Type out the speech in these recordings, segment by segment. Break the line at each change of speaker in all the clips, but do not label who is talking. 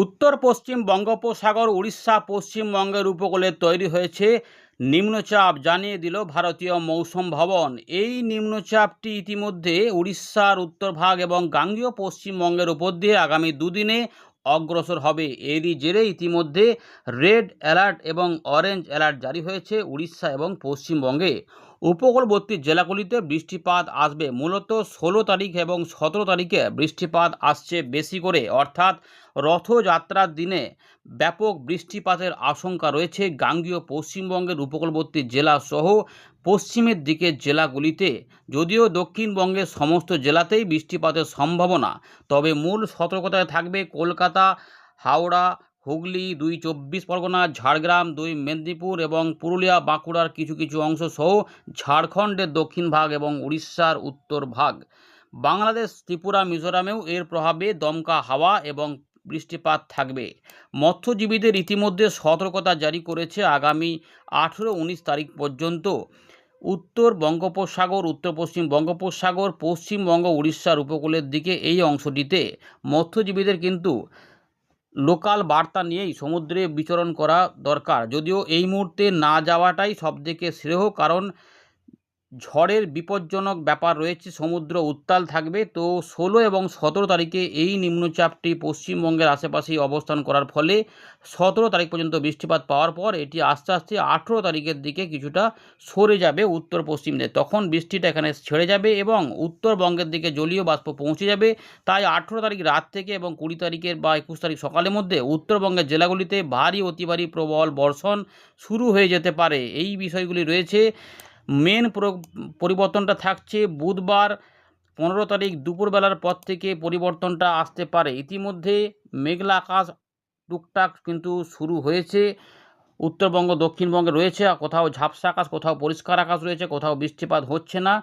উত্তর পশ্চিম বঙ্গোপসাগর উড়িষ্যা পশ্চিমবঙ্গের উপকূলে তৈরি হয়েছে নিম্নচাপ, জানিয়ে দিল ভারতীয় মৌসুম ভবন। এই নিম্নচাপটি ইতিমধ্যে উড়িষ্যার উত্তরভাগ এবং গাঙ্গেয় পশ্চিমবঙ্গের উপর দিয়ে আগামী দুদিনে অগ্রসর হবে। এরই জেরে ইতিমধ্যে রেড অ্যালার্ট এবং অরেঞ্জ অ্যালার্ট জারি হয়েছে উড়িষ্যা এবং পশ্চিমবঙ্গে। উপকূলবর্তী জেলাগুলিতে বৃষ্টিপাত আসবে। মূলত 16 তারিখ এবং 17 তারিখে বৃষ্টিপাত আসছে বেশি করে, অর্থাৎ রথযাত্রার দিনে ব্যাপক বৃষ্টিপাতের আশঙ্কা রয়েছে গাঙ্গেয় পশ্চিমবঙ্গের উপকূলবর্তী জেলাসহ পশ্চিমের দিকের জেলাগুলিতে। যদিও দক্ষিণবঙ্গের সমস্ত জেলাতেই বৃষ্টিপাতের সম্ভাবনা, তবে মূল সতর্কতায় থাকবে কলকাতা, হাওড়া, হুগলি, 2 চব্বিশ পরগনা, ঝাড়গ্রাম, 2 মেদিনীপুর এবং পুরুলিয়া, বাঁকুড়ার কিছু কিছু অংশ সহ ঝাড়খণ্ডের দক্ষিণ ভাগ এবং উড়িষ্যার উত্তর ভাগ। বাংলাদেশ, ত্রিপুরা, মিজোরামেও এর প্রভাবে দমকা হাওয়া এবং বৃষ্টিপাত থাকবে। মৎস্যজীবীদের ইতিমধ্যে সতর্কতা জারি করেছে আগামী 18-19 তারিখ পর্যন্ত। উত্তর বঙ্গোপসাগর, উত্তর পশ্চিম বঙ্গোপসাগর, পশ্চিমবঙ্গ, উড়িষ্যার উপকূলের দিকে এই অংশটিতে মৎস্যজীবীদের কিন্তু লোকাল বার্তা নিয়েই সমুদ্রে বিচরণ করা দরকার। যদিও এই মুহূর্তে না যাওয়াটাই সবথেকে শ্রেয়, কারণ ঝড়ের বিপজ্জনক ব্যাপার রয়েছে, সমুদ্র উত্তাল থাকবে। তো 16 এবং 17 তারিখে এই নিম্নচাপটি পশ্চিমবঙ্গের আশেপাশেই অবস্থান করার ফলে 17 তারিখ পর্যন্ত বৃষ্টিপাত পাওয়ার পর এটি আস্তে আস্তে 18 তারিখের দিকে কিছুটা সরে যাবে উত্তর পশ্চিম দিকে। তখন বৃষ্টিটা এখানে ছেড়ে যাবে এবং উত্তরবঙ্গের দিকে জলীয় বাষ্প পৌঁছে যাবে। তাই 18 তারিখ রাত থেকে এবং 20 তারিখের বা 21 তারিখ সকালের মধ্যে উত্তরবঙ্গের জেলাগুলিতে ভারী অতি ভারী প্রবল বর্ষণ শুরু হয়ে যেতে পারে। এই বিষয়গুলি রয়েছে। মেন পরিবর্তনটা থাকছে বুধবার 15 তারিখ দুপুরবেলার পর থেকে পরিবর্তনটা আসতে পারে। ইতিমধ্যে মেঘলা আকাশ টুকটাক কিন্তু শুরু হয়েছে, উত্তরবঙ্গ দক্ষিণবঙ্গে রয়েছে। কোথাও ঝাপসা আকাশ, কোথাও পরিষ্কার আকাশ রয়েছে, কোথাও বৃষ্টিপাত হচ্ছে না।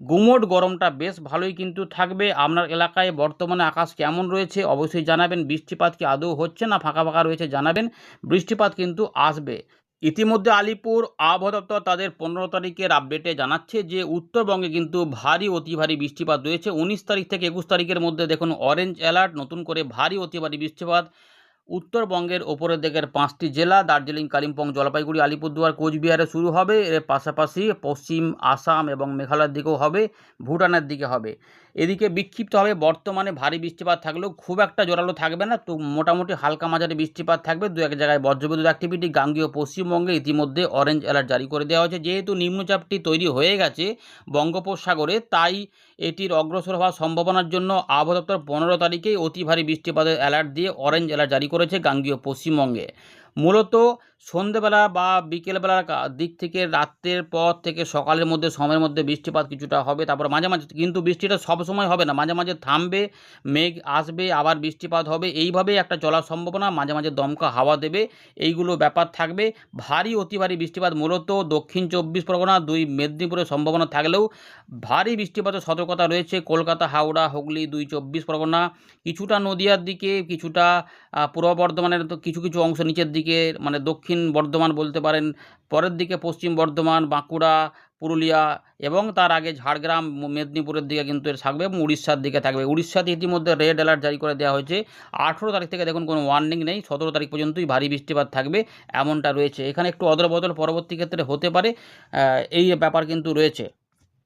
গুমোট গরমটা বেশ ভালোই কিন্তু থাকবে। আপনার এলাকায় বর্তমানে আকাশ কেমন রয়েছে অবশ্যই জানাবেন। বৃষ্টিপাত কি আদৌ হচ্ছে না ফাঁকা ফাঁকা রয়েছে জানাবেন। বৃষ্টিপাত কিন্তু আসবে। ইতিমধ্যে আলিপুর আবহাওয়া দপ্তর তাদের 15 তারিখের আপডেটে জানাচ্ছে যে উত্তরবঙ্গে কিন্তু ভারী অতি ভারী বৃষ্টিপাত রয়েছে। 19 তারিখ থেকে 21 তারিখের মধ্যে দেখুন অরেঞ্জ অ্যালার্ট, নতুন করে ভারী অতি ভারী বৃষ্টিপাত উত্তরবঙ্গের ওপরের দিকের 5টি জেলা দার্জিলিং, কালিম্পং, জলপাইগুড়ি, আলিপুরদুয়ার, কোচবিহারে শুরু হবে। এর পাশাপাশি পশ্চিম আসাম এবং মেঘালয়ের দিকেও হবে, ভুটানের দিকে হবে। এদিকে বিক্ষিপ্তভাবে বর্তমানে ভারী বৃষ্টিপাত থাকলেও খুব একটা জোরালো থাকবে না, তো মোটামুটি হালকা মাঝারি বৃষ্টিপাত থাকবে। দু এক জায়গায় বজ্রবিদ্যুৎ অ্যাক্টিভিটি। গাঙ্গেয় পশ্চিমবঙ্গে ইতিমধ্যে অরেঞ্জ অ্যালার্ট জারি করে দেওয়া হয়েছে। যেহেতু নিম্নচাপটি তৈরি হয়ে গেছে বঙ্গোপসাগরে, তাই এটির অগ্রসর হওয়ার সম্ভাবনার জন্য আবহাওয়া দপ্তর 15 তারিখেই অতি ভারী বৃষ্টিপাতের অ্যালার্ট দিয়ে অরেঞ্জ অ্যালার্ট জারি করেছে গাঙ্গেয় পশ্চিমবঙ্গে। মূলত সন্ধ্যেবেলা বা বিকেলবেলার দিক থেকে রাত্রের পর থেকে সকালের মধ্যে সময়ের মধ্যে বৃষ্টিপাত কিছুটা হবে। তারপর মাঝে মাঝে, কিন্তু বৃষ্টিটা সবসময় হবে না, মাঝে মাঝে থামবে, মেঘ আসবে, আবার বৃষ্টিপাত হবে। এইভাবেই একটা চলার সম্ভাবনা। মাঝে মাঝে দমকা হাওয়া দেবে, এইগুলো ব্যাপার থাকবে। ভারী অতি ভারী বৃষ্টিপাত মূলত দক্ষিণ 24 পরগনা, 2 মেদিনীপুরের সম্ভাবনা থাকলেও ভারী বৃষ্টিপাতের সতর্কতা রয়েছে কলকাতা, হাওড়া, হুগলি, 2 24 পরগনা, কিছুটা নদিয়ার দিকে, কিছুটা পূর্ব বর্ধমানের তো কিছু কিছু অংশ নিচের দিকে, মানে দক্ষিণ বর্ধমান বলতে পারেন, পরের দিকে পশ্চিম বর্ধমান, বাঁকুড়া, পুরুলিয়া এবং তার আগে ঝাড়গ্রাম, মেদিনীপুরের দিকে কিন্তু এর থাকবে এবং উড়িষ্যার দিকে থাকবে। উড়িষ্যাতে ইতিমধ্যে রেড অ্যালার্ট জারি করে দেওয়া হয়েছে। 18 তারিখ থেকে দেখুন কোনো ওয়ার্নিং নেই, 17 তারিখ পর্যন্তই ভারী বৃষ্টিপাত থাকবে এমনটা রয়েছে। এখানে একটু অদলবদল পরবর্তী ক্ষেত্রে হতে পারে, এই ব্যাপার কিন্তু রয়েছে।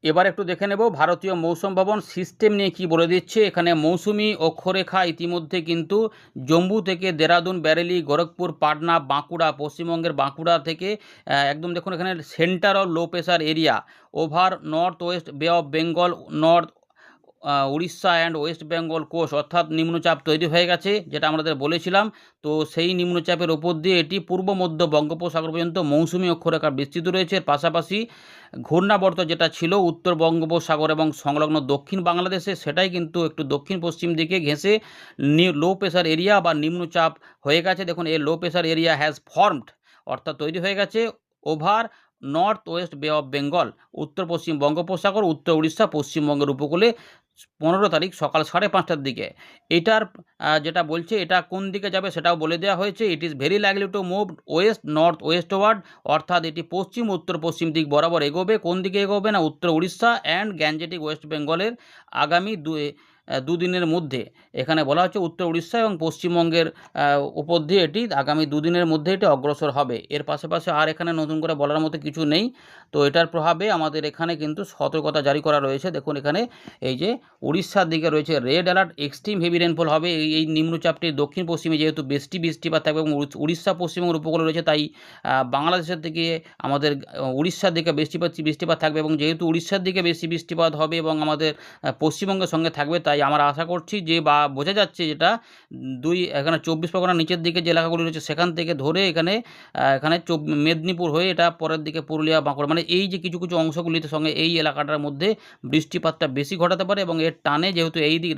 এবার একটু দেখে নেব ভারতীয় মৌসুম ভবন সিস্টেম নিয়ে কি বলে দিচ্ছে। এখানে মৌসুমি অক্ষরেখা ইতিমধ্যে কিন্তু জম্মু থেকে দেরাদুন, ব্যারেলি, গোরখপুর, পাটনা, বাঁকুড়া, পশ্চিমবঙ্গের বাঁকুড়া থেকে একদম দেখুন এখানে centre of low pressure area over north west Bay of Bengal, north Orissa and West Bengal coast, অর্থাৎ নিম্নচাপ তৈরি হয়ে গেছে যেটা আমাদের বলেছিলাম। তো সেই নিম্নচাপের ওপর দিয়ে এটি পূর্ব মধ্য বঙ্গোপসাগর পর্যন্ত মৌসুমি অক্ষরেখা বিস্তৃত রয়েছে। এর পাশাপাশি ঘূর্ণাবর্ত যেটা ছিল উত্তর বঙ্গোপসাগর এবং সংলগ্ন দক্ষিণ বাংলাদেশে, সেটাই কিন্তু একটু দক্ষিণ পশ্চিম দিকে ঘেঁষে লো প্রেশার এরিয়া বা নিম্নচাপ হয়ে গেছে। দেখুন এই লো প্রেশার এরিয়া হ্যাজ ফর্মড, অর্থাৎ তৈরি হয়ে গেছে over north west Bay of Bengal, উত্তর পশ্চিম বঙ্গোপসাগর, উত্তর উড়িষ্যা, পশ্চিমবঙ্গের উপকূলে 15 তারিখ সকাল 5:30টার দিকে। এটার যেটা বলছে এটা কোন দিকে যাবে সেটাও বলে দেওয়া হয়েছে। It is very likely to move west north westward, অর্থাৎ এটি পশ্চিম উত্তর পশ্চিম দিক বরাবর এগোবে। কোন দিকে এগোবে না, উত্তর উড়িষ্যা অ্যান্ড গ্যাঞ্জেটিক ওয়েস্ট বেঙ্গলের আগামী দুদিনের মধ্যে। এখানে বলা হচ্ছে উত্তর উড়িষ্যা এবং পশ্চিমবঙ্গের উপর দিয়ে এটি আগামী দুদিনের মধ্যে এটি অগ্রসর হবে। এর পাশাপাশি আর এখানে নতুন করে বলার মতো কিছু নেই। তো এটার প্রভাবে আমাদের এখানে কিন্তু সতর্কতা জারি করা রয়েছে। দেখুন এখানে এই যে উড়িষ্যার দিকে রয়েছে red alert, extreme heavy rainfall হবে। এই নিম্নচাপটি দক্ষিণ পশ্চিমে যেহেতু বৃষ্টিপাত থাকবে এবং উড়িষ্যা পশ্চিমবঙ্গের উপকূলে রয়েছে, তাই বাংলাদেশের দিকে আমাদের উড়িষ্যার দিকে বৃষ্টিপাত থাকবে এবং যেহেতু উড়িষ্যার দিকে বেশি বৃষ্টিপাত হবে এবং আমাদের পশ্চিমবঙ্গের সঙ্গে থাকবে, তাই আমরা আশা করছি যে বা বোঝা যাচ্ছে যেটা এখানে 24 পরগনার নিচের দিকে যে এলাকাগুলি রয়েছে সেখান থেকে ধরে এখানে মেদিনীপুর হয়ে এটা পরের দিকে পুরুলিয়া, বাঁকুড়া, মানে এই যে কিছু কিছু অংশগুলিতে সঙ্গে এই এলাকাটার মধ্যে বৃষ্টিপাতটা বেশি ঘটাতে পারে এবং এর টানে যেহেতু এই দিক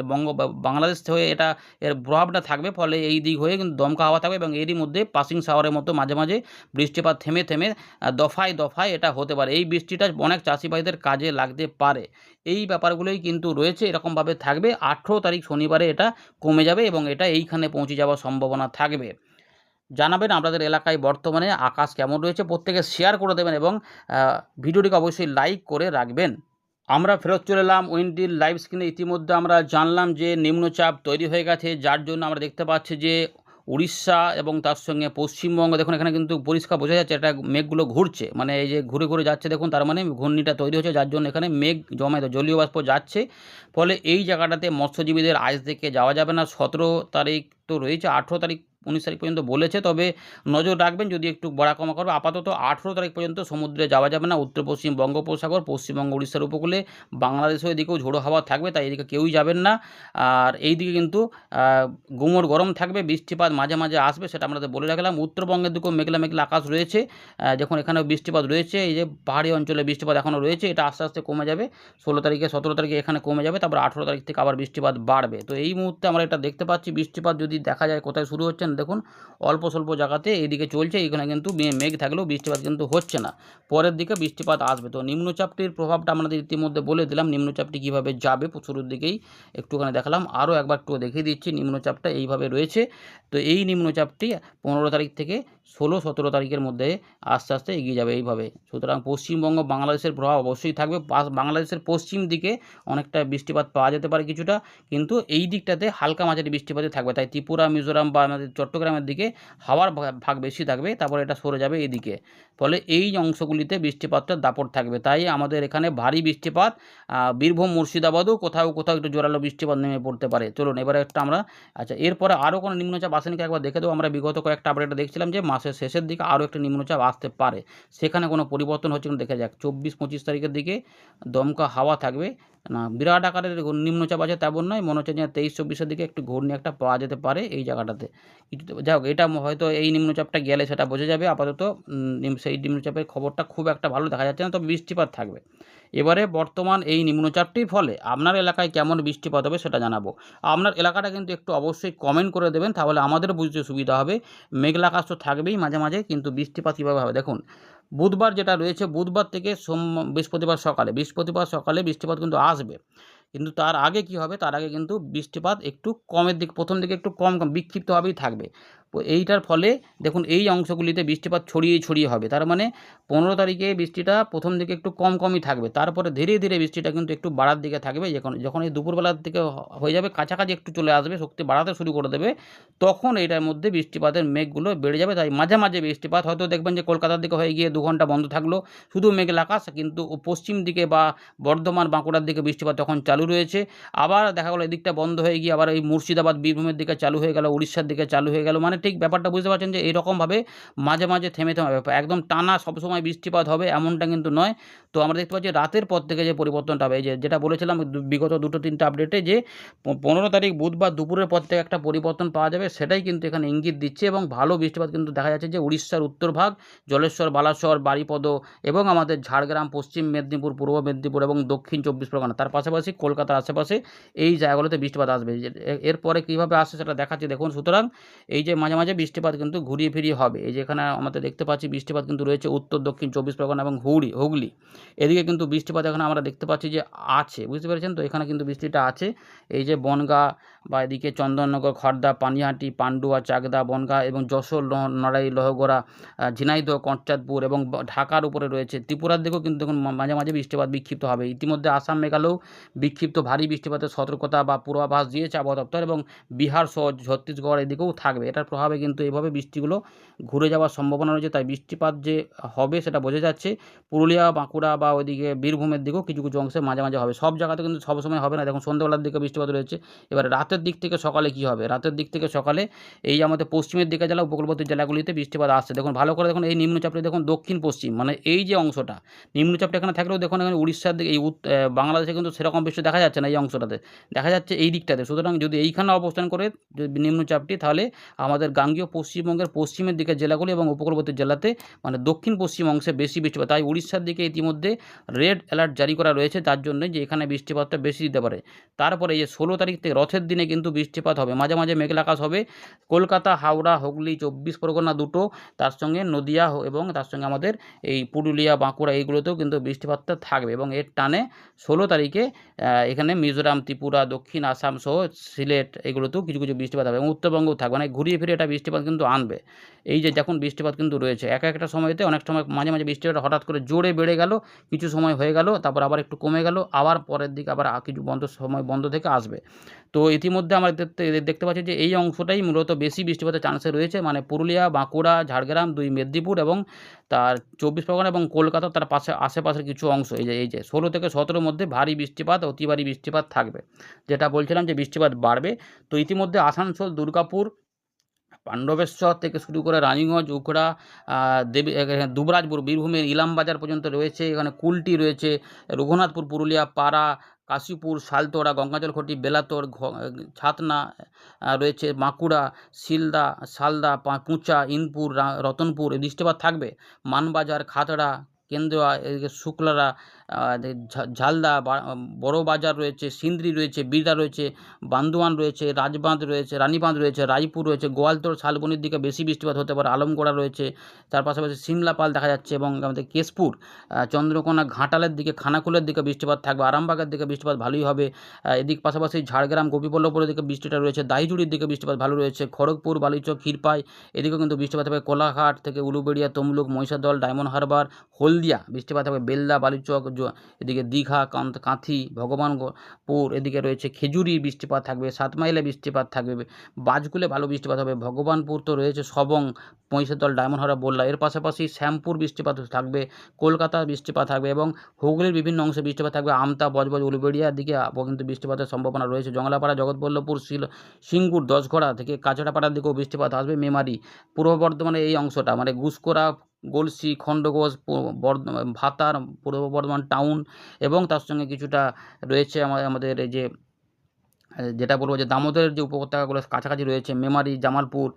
বাংলাদেশ হয়ে এটা এর প্রভাবটা থাকবে, ফলে এই দিক হয়ে কিন্তু দমকা হাওয়া থাকবে এবং এরই মধ্যে পাসিং শাওয়ারের মতো মাঝে মাঝে বৃষ্টিপাত থেমে থেমে দফায় দফায় এটা হতে পারে। এই বৃষ্টিটা অনেক চাষি ভাইদের কাজে লাগতে পারে। এই ব্যাপারগুলোই কিন্তু রয়েছে, এরকমভাবে থাকবে। 18 তারিখ শনিবারে এটা কমে যাবে এবং এটা এইখানে পৌঁছে যাওয়ার সম্ভাবনা থাকবে। জানাবেন আপনাদের এলাকায় বর্তমানে আকাশ কেমন রয়েছে, প্রত্যেকে শেয়ার করে দেবেন এবং ভিডিওটিকে অবশ্যই লাইক করে রাখবেন। আমরা ফেরত চলে এলাম উইন্ডির লাইভ স্ক্রিনে। ইতিমধ্যে আমরা জানলাম যে নিম্নচাপ তৈরি হয়ে গেছে, যার জন্য আমরা দেখতে পাচ্ছি যে উড়িষ্যা এবং তার সঙ্গে পশ্চিমবঙ্গ, দেখুন এখানে কিন্তু পরিষ্কার বোঝা যাচ্ছে এটা মেঘগুলো ঘুরছে, মানে এই যে ঘুরে ঘুরে যাচ্ছে দেখুন, তার মানে ঘূর্ণিটা তৈরি হচ্ছে, যার জন্য এখানে মেঘ জমায়েত জলীয় বাষ্প যাচ্ছে। ফলে এই জায়গাটাতে মৎস্যজীবীদের আজ থেকে যাওয়া যাবে না। 17 তারিখ তো রয়েছে, 18 তারিখ 19 তারিখ পর্যন্ত বলেছে, তবে নজর রাখবেন যদি একটু বড়া কমা করবে। আপাতত 18 তারিখ পর্যন্ত সমুদ্রে যাওয়া যাবে না। উত্তর পশ্চিম বঙ্গোপসাগর, পশ্চিমবঙ্গ, উড়িষ্যার উপকূলে, বাংলাদেশের দিকেও ঝোড়ো হাওয়া থাকবে, তাই এদিকে কেউই যাবেন না। আর এই দিকে কিন্তু গুমোট গরম থাকবে, বৃষ্টিপাত মাঝে মাঝে আসবে, সেটা আমাদের বলে রাখলাম। উত্তরবঙ্গের দিকেও মেঘলা মেঘলা আকাশ রয়েছে, যখন এখানেও বৃষ্টিপাত রয়েছে, এই যে পাহাড়ি অঞ্চলে বৃষ্টিপাত এখনও রয়েছে, এটা আস্তে আস্তে কমে যাবে। 16 তারিখে 17 তারিখে এখানে কমে যাবে, তারপর 18 তারিখ থেকে আবার বৃষ্টিপাত বাড়বে। তো এই মুহূর্তে আমরা এটা দেখতে পাচ্ছি, বৃষ্টিপাত যদি দেখা যায় কোথায় শুরু হচ্ছে না, দেখুন অল্প স্বল্প জায়গাতে এইদিকে চলছে, এখানে কিন্তু মেঘ থাকলেও বৃষ্টিপাত কিন্তু হচ্ছে না। পরের দিকে বৃষ্টিপাত আসবে। তো নিম্নচাপটির প্রভাবটা আমাদের ইতিমধ্যে বলে দিলাম, নিম্নচাপটি কীভাবে যাবে শুরুর দিকেই একটুখানি দেখালাম। আরও একবার একটু দেখিয়ে দিচ্ছি, নিম্নচাপটা এইভাবে রয়েছে। তো এই নিম্নচাপটি 15 তারিখ থেকে 16-17 তারিখের মধ্যে আস্তে আস্তে এগিয়ে যাবে এইভাবে। সুতরাং পশ্চিমবঙ্গ, বাংলাদেশের প্রভাব অবশ্যই থাকবে। বাংলাদেশের পশ্চিম দিকে অনেকটা বৃষ্টিপাত পাওয়া যেতে পারে কিছুটা, কিন্তু এই দিকটাতে হালকা মাঝারি বৃষ্টিপাতই থাকবে। তাই ত্রিপুরা, মিজোরাম বা আমাদের চট্টগ্রামের দিকে হাওয়ার ভাগ বেশি থাকবে, তারপরে এটা সরে যাবে এইদিকে। ফলে এই অংশগুলিতে বৃষ্টিপাতটার দাপট থাকবে। তাই আমাদের এখানে ভারী বৃষ্টিপাত, বীরভূম, মুর্শিদাবাদও কোথাও কোথাও একটু জোরালো বৃষ্টিপাত নেমে পড়তে পারে। চলুন এবারে একটা আমরা এরপরে আরও কোনো নিম্নচাপ আসেনি কি একবার দেখে দেবো। আমরা বিগত কয়েকটা আপডেটে দেখছিলাম যে মাসের শেষের দিকে আরও একটা নিম্নচাপ আসতে পারে, সেখানে কোনো পরিবর্তন হচ্ছে কিনা দেখা যাক। 24-25 তারিখের দিকে দমকা হাওয়া থাকবে না, বিরাট আকারের নিম্নচাপ আছে তেমন নয়, মনে হচ্ছে যে 23-24-এর দিকে একটু ঘূর্ণি একটা পাওয়া যেতে পারে এই জায়গাটাতে। যাই হোক, এটা হয়তো এই নিম্নচাপটা গেলে সেটা বোঝা যাবে। আপাতত সেই নিম্নচাপের খবরটা খুব একটা ভালো দেখা যাচ্ছে না, তবে বৃষ্টিপাত থাকবে। এবারে বর্তমান এই নিম্নচাপটির ফলে আপনার এলাকায় কেমন বৃষ্টিপাত হবে সেটা জানাবো। আপনার এলাকাটা কিন্তু একটু অবশ্যই কমেন্ট করে দেবেন, তাহলে আমাদের বুঝতে সুবিধা হবে। মেঘলা আকাশ তো থাকবেই মাঝে মাঝে, কিন্তু বৃষ্টিপাত কীভাবে হবে দেখুন। বুধবার যেটা রয়েছে, বুধবার থেকে বৃহস্পতিবার সকালে বৃষ্টিপাত কিন্তু আসবে, কিন্তু তার আগে কি হবে, তার আগে কিন্তু বৃষ্টিপাত একটু কমের দিক, প্রথম দিকে একটু কম বিক্ষিপ্তভাবেই থাকবে। এইটার ফলে দেখুন এই অংশগুলিতে বৃষ্টিপাত ছড়িয়ে ছড়িয়ে হবে, তার মানে 15 তারিখে বৃষ্টিটা প্রথম দিকে একটু কমই থাকবে, তারপরে ধীরে ধীরে বৃষ্টিটা কিন্তু একটু বাড়ার দিকে থাকবে। যখন এই দুপুরবেলার দিকে হয়ে যাবে, কাছাকাছি একটু চলে আসবে, শক্তি বাড়াতে শুরু করে দেবে, তখন এইটার মধ্যে বৃষ্টিপাতের মেঘগুলো বেড়ে যাবে। তাই মাঝে মাঝে বৃষ্টিপাত হয়তো দেখবেন যে কলকাতার দিকে হয়ে গিয়ে 2 ঘন্টা বন্ধ থাকলো, শুধু মেঘলা আকাশ, কিন্তু পশ্চিম দিকে বা বর্ধমান, বাঁকুড়ার দিকে বৃষ্টিপাত তখন চালু রয়েছে। আবার দেখা গেলো এদিকটা বন্ধ হয়ে গিয়ে আবার এই মুর্শিদাবাদ, বীরভূমের দিকে চালু হয়ে গেল, উড়িষ্যার দিকে চালু হয়ে গেল, মানে ঠিক ব্যাপারটা বুঝতে পারছেন যে এইরকমভাবে মাঝে মাঝে থেমে থেমে একদম টানা সবসময় বৃষ্টিপাত হবে এমনটা কিন্তু নয়। তো আমরা দেখতে পাচ্ছি রাতের পর থেকে যে পরিবর্তনটা হবে, যেটা বলেছিলাম বিগত 2-3টা আপডেটে, যে 15 তারিখ বুধবার দুপুরের পর থেকে একটা পরিবর্তন পাওয়া যাবে, সেটাই কিন্তু এখানে ইঙ্গিত দিচ্ছে। এবং ভালো বৃষ্টিপাত কিন্তু দেখা যাচ্ছে যে উড়িষ্যার উত্তর ভাগ, জলেশ্বর, বালাসর, বারিপদ এবং আমাদের ঝাড়গ্রাম, পশ্চিম মেদিনীপুর, পূর্ব মেদিনীপুর এবং দক্ষিণ 24 পরগনা, তার পাশাপাশি কলকাতার আশেপাশে এই জায়গাগুলোতে বৃষ্টিপাত আসবে। এরপরে কীভাবে আসছে সেটা দেখাচ্ছি দেখুন। সুতরাং এই যে মাঝে মাঝে বৃষ্টিপাত কিন্তু ঘুরিয়ে ফিরিয়ে হবে। এই যে এখানে আমাদের দেখতে পাচ্ছি বৃষ্টিপাত কিন্তু রয়েছে উত্তর, দক্ষিণ 24 পরগনা এবং হুগলি। এদিকে কিন্তু বৃষ্টিপাত এখানে আমরা দেখতে পাচ্ছি যে আছে, বুঝতে পেরেছেন তো, এখানে কিন্তু বৃষ্টিটা আছে। এই যে বনগাঁ বা এদিকে চন্দননগর, খড়দা, পানিহাটি, পান্ডুয়া, চাকদা, বনগাঁ এবং যশোর, নড়াই, লোহগড়া, ঝিনাইদহ, কঞ্চাদপুর এবং ঢাকার উপরে রয়েছে। ত্রিপুরার দিকেও কিন্তু দেখুন মাঝে মাঝে বৃষ্টিপাত বিক্ষিপ্ত হবে। ইতিমধ্যে আসাম, মেঘালয়েও বিক্ষিপ্ত ভারী বৃষ্টিপাতের সতর্কতা বা পূর্বাভাস দিয়েছে আবহাওয়া দপ্তর, এবং বিহার সহ ছত্তিশগড় এদিকেও থাকবে। এটার প্রভাবে কিন্তু এইভাবে বৃষ্টিগুলো ঘুরে যাওয়ার সম্ভাবনা রয়েছে। তাই বৃষ্টিপাত যে হবে সেটা বোঝা যাচ্ছে। পুরুলিয়া, বাঁকুড়া বা ওইদিকে বীরভূমের দিকেও কিছু কিছু অংশে মাঝে মাঝে হবে, সব জায়গাতে কিন্তু সবসময় হবে না। দেখুন সন্ধ্যাবেলার দিকে বৃষ্টিপাত রয়েছে। এবার রাতের দিক থেকে সকালে কী হবে, রাতের দিক থেকে সকালে এই আমাদের পশ্চিমের দিকে জেলা, উপকূলবর্তী জেলাগুলিতে বৃষ্টিপাত আসছে। দেখুন ভালো করে দেখুন, এই নিম্নচাপটি দেখুন দক্ষিণ পশ্চিম, মানে এই যে অংশটা নিম্নচাপটা এখানে থাকলেও দেখুন এখানে উড়িষ্যার দিকে, এই বাংলাদেশে কিন্তু সেরকম বৃষ্টি দেখা যাচ্ছে না, এই অংশটাতে দেখা যাচ্ছে এই দিকটাতে। সুতরাং যদি এইখানে অবস্থান করে যদি নিম্নচাপটি, তাহলে আমাদের গাঙ্গেয় পশ্চিমবঙ্গের পশ্চিমের দিকে জেলাগুলি এবং উপকূলবর্তী জেলাতে মানে দক্ষিণ পশ্চিম অংশে বেশি বৃষ্টিপাত। তাই উড়িষ্যার দিকে ইতিমধ্যে রেড অ্যালার্ট জারি করা রয়েছে, তার জন্য যে এখানে বৃষ্টিপাতটা বেশি দিতে পারে। তারপরে এই 16 তারিখ থেকে রথের দিনে কিন্তু বৃষ্টিপাত হবে, মাঝে মাঝে মেঘলা আকাশ হবে। কলকাতা, হাওড়া, হুগলি, 24 পরগনা দুটো, তার সঙ্গে নদিয়া এবং তার সঙ্গে আমাদের এই পুরুলিয়া, বাঁকুড়া এইগুলোতেও কিন্তু বৃষ্টিপাতটা থাকবে। এবং এর টানে 16 তারিখে এখানে মিজোরাম, ত্রিপুরা, দক্ষিণ আসাম সহ সিলেট এগুলোতেও কিছু কিছু বৃষ্টিপাত হবে, এবং উত্তরবঙ্গও থাকবে। মানে ঘুরিয়ে ফিরে এটা বৃষ্টিপাত কিন্তু আনবে। এই যে যখন বৃষ্টিপাত কিন্তু রয়েছে এক একটা সময়তে, অনেক সময় মাঝে মাঝে বৃষ্টিপাত হঠাৎ করে জোরে বেড়ে গেল, কিছু সময় হয়ে গেল, তারপর আবার একটু কমে গেল, আবার পরের দিকে আবার কিছু সময় বন্ধ থেকে আসবে। তো ইতিমধ্যে আমরা দেখতে পাচ্ছি যে এই অংশটাই মূলত বেশি বৃষ্টিপাতের চান্সে রয়েছে, মানে পুরুলিয়া, বাঁকুড়া, ঝাড়গ্রাম, 2 মেদিনীপুর এবং তার 24 পরগনা এবং কলকাতা, তার পাশে আশেপাশের কিছু অংশ, এই যে 16 থেকে 17 মধ্যে ভারী বৃষ্টিপাত, অতি ভারী বৃষ্টিপাত থাকবে। যেটা বলছিলাম যে বৃষ্টিপাত বাড়বে। তো ইতিমধ্যে আসানসোল, দুর্গাপুর, পাণ্ডবেশ্বর থেকে শুরু করে রানীগঞ্জ, উখড়া, দুবরাজপুর, বীরভূমের ইলামবাজার পর্যন্ত রয়েছে। এখানে কুলটি রয়েছে, রঘুনাথপুর, পুরুলিয়া, পাড়া, কাশীপুর, শালতোড়া, গঙ্গাজলঘটি, বেলাতোড়, ছাতনা রয়েছে, বাঁকুড়া, শালদা, পুঁচা, ইনপুর, রতনপুর বৃষ্টিপাত থাকবে। মানবাজার, খাতড়া, কেন্দুয়া, এদিকে শুক্লারা, ঝালদা, বড় বাজার রয়েছে, সিন্দ্রি রয়েছে, বিড়া রয়েছে, বান্দোয়ান রয়েছে, রাজবাঁধ রয়েছে, রানীবাঁধ রয়েছে, রায়পুর রয়েছে, গোয়ালতোড়, শালবনির দিকে বেশি বৃষ্টিপাত হতে পারে, আলমগোড়া রয়েছে, তার পাশাপাশি সিমলাপাল দেখা যাচ্ছে, এবং আমাদের কেশপুর, চন্দ্রকোনা, ঘাটালের দিকে, খানাকুলের দিকে বৃষ্টিপাত থাকবে, আরামবাগের দিকে বৃষ্টিপাত ভালোই হবে। এদিক পাশাপাশি ঝাড়গ্রাম, গোপীবল্লভপুরের দিকে বৃষ্টিটা রয়েছে, দাইজুড়ির দিকে বৃষ্টিপাত ভালো রয়েছে, খড়গপুর, বালিচক, ক্ষীরপাই এদিকেও কিন্তু বৃষ্টিপাত হবে, কোলাঘাট থেকে উলুবেড়িয়া, তমলুক, মহিষাদল, ডায়মন্ড হারবার, হলদিয়া বৃষ্টিপাত হবে, বেলদা, বালিচক, এদিকে দীঘা, কাঁথি, ভগবানপুর এদিকে রয়েছে, খেজুরি বৃষ্টিপাত থাকবে, 7 মাইলে বৃষ্টিপাত থাকবে, বাজকুলে ভালো বৃষ্টিপাত হবে, ভগবানপুর তো রয়েছে, সবং, মহিষাদল, ডায়মন্ড হারবার বললা, এর পাশাপাশি শ্যামপুর বৃষ্টিপাত থাকবে, কলকাতা বৃষ্টিপাত থাকবে, এবং হুগলির বিভিন্ন অংশে বৃষ্টিপাত থাকবে, আমতা, বজবজ, উলুবেড়িয়ার দিকে কিন্তু বৃষ্টিপাতের সম্ভাবনা রয়েছে, জংলাপাড়া, জগৎবল্লভপুর, সিঙ্গুর, দশঘড়া থেকে কাছড়াপাড়ার দিকেও বৃষ্টিপাত আসবে, মেমারি, পূর্ব বর্ধমানের এই অংশটা মানে গুসকরা, গলসি, খণ্ডঘোষ, ভাতার, পূর্ব বর্ধমান টাউন, এবং তার সঙ্গে কিছুটা রয়েছে আমাদের এই যে যেটা বলবো যে দামোদরের যে উপত্যকাগুলো কাছাকাছি রয়েছে, মেমারি, জামালপুর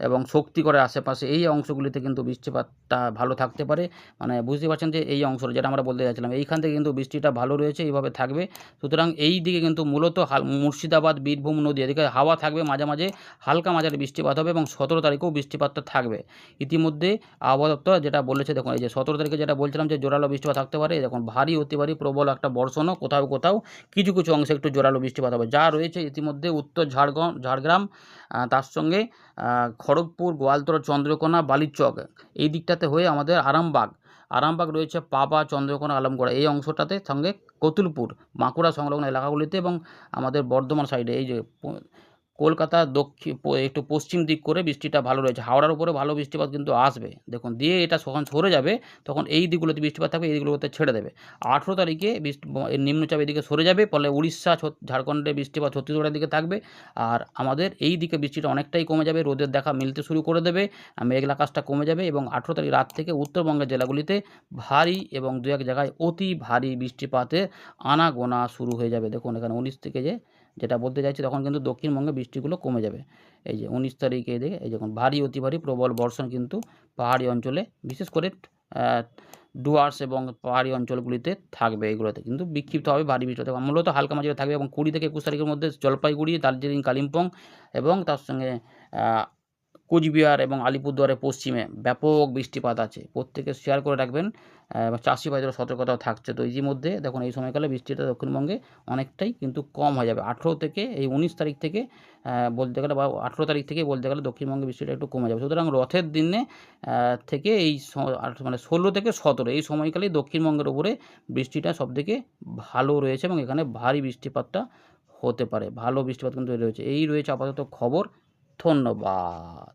এবং শক্তিগড়ের আশেপাশে এই অংশগুলিতে কিন্তু বৃষ্টিপাতটা ভালো থাকতে পারে। মানে বুঝতে পারছেন যে এই অংশটা যেটা আমরা বলতে চাইছিলাম, এইখান থেকে কিন্তু বৃষ্টিটা ভালো রয়েছে, এইভাবে থাকবে। সুতরাং এই দিকে কিন্তু মূলত মুর্শিদাবাদ, বীরভূম, নদী এদিকে হাওয়া থাকবে, মাঝে মাঝে হালকা মাঝারি বৃষ্টিপাত হবে, এবং 17 তারিখেও বৃষ্টিপাতটা থাকবে। ইতিমধ্যে আবহাওয়া দপ্তর যেটা বলেছে, দেখুন এই যে 17 তারিখে যেটা বলছিলাম যে জোরালো বৃষ্টিপাত থাকতে পারে, দেখুন ভারী, অতি ভারী, প্রবল একটা বর্ষণও, কোথাও কোথাও কিছু কিছু অংশে একটু জোরালো বৃষ্টিপাত হবে, যা রয়েছে ইতিমধ্যে উত্তর ঝাড়গ্রাম, তার সঙ্গে খড়গপুর, গোয়ালতোড়, চন্দ্রকোনা, বালিচক এই দিকটাতে হয়ে আমাদের আরামবাগ রয়েছে, পাবা, চন্দ্রকোনা, আলমগড়া এই অংশটাতে, সঙ্গে কতুলপুর, বাঁকুড়া সংলগ্ন এলাকাগুলিতে, এবং আমাদের বর্ধমান সাইডে এই যে কলকাতা একটু পশ্চিম দিক করে বৃষ্টিটা ভালো রয়েছে, হাওড়ার উপরে ভালো বৃষ্টিপাত কিন্তু আসবে। দেখুন দিয়ে এটা যখন সরে যাবে তখন এই দিকগুলোতে বৃষ্টিপাত থাকবে, এই দিকগুলোতে ছেড়ে দেবে। 18 তারিখে নিম্নচাপ এদিকে সরে যাবে, ফলে উড়িষ্যা, ঝাড়খণ্ডে বৃষ্টিপাত, ছত্তিশগড়ের দিকে থাকবে, আর আমাদের এই দিকে বৃষ্টিটা অনেকটাই কমে যাবে, রোদের দেখা মিলতে শুরু করে দেবে, মেঘলা আকাশটা কমে যাবে, এবং 18 তারিখ রাত থেকে উত্তরবঙ্গের জেলাগুলিতে ভারী এবং 2-1 জায়গায় অতি ভারী বৃষ্টিপাতের আনাগোনা শুরু হয়ে যাবে। দেখুন এখানে 19 থেকে যেটা বলতে চাইছি, তখন কিন্তু দক্ষিণবঙ্গে বৃষ্টিগুলো কমে যাবে। এই যে 19 তারিখে দেখে এই যখন ভারী, অতি ভারী, প্রবল বর্ষণ কিন্তু পাহাড়ি অঞ্চলে, বিশেষ করে ডুয়ার্স এবং পাহাড়ি অঞ্চলগুলিতে থাকবে, এগুলোতে কিন্তু বিক্ষিপ্তভাবে ভারী বৃষ্টি হবে, মূলত হালকা মাঝারি থাকবে। এবং 20 থেকে 21 তারিখের মধ্যে জলপাইগুড়ি, দার্জিলিং, কালিম্পং এবং তার সঙ্গে কোচবিহার এবং আলিপুরদুয়ারের পশ্চিমে ব্যাপক বৃষ্টিপাত আছে। প্রত্যেকে শেয়ার করে রাখবেন। চাষি ভাইদেরও সতর্কতাও থাকছে। তো ইতিমধ্যে দেখুন এই সময়কালে বৃষ্টিটা দক্ষিণবঙ্গে অনেকটাই কিন্তু কম হয়ে যাবে। 18 থেকে এই 19 তারিখ থেকে বলতে গেলে বা 18 তারিখ থেকে বলতে গেলে দক্ষিণবঙ্গে বৃষ্টিটা একটু কমে যাবে। সুতরাং রথের দিনে থেকে এই মানে 16 থেকে 17 এই সময়কালেই দক্ষিণবঙ্গের উপরে বৃষ্টিটা সবথেকে ভালো রয়েছে এবং এখানে ভারী বৃষ্টিপাতটা হতে পারে। ভালো বৃষ্টিপাত কিন্তু রয়েছে। এই রয়েছে আপাতত খবর। ধন্যবাদ।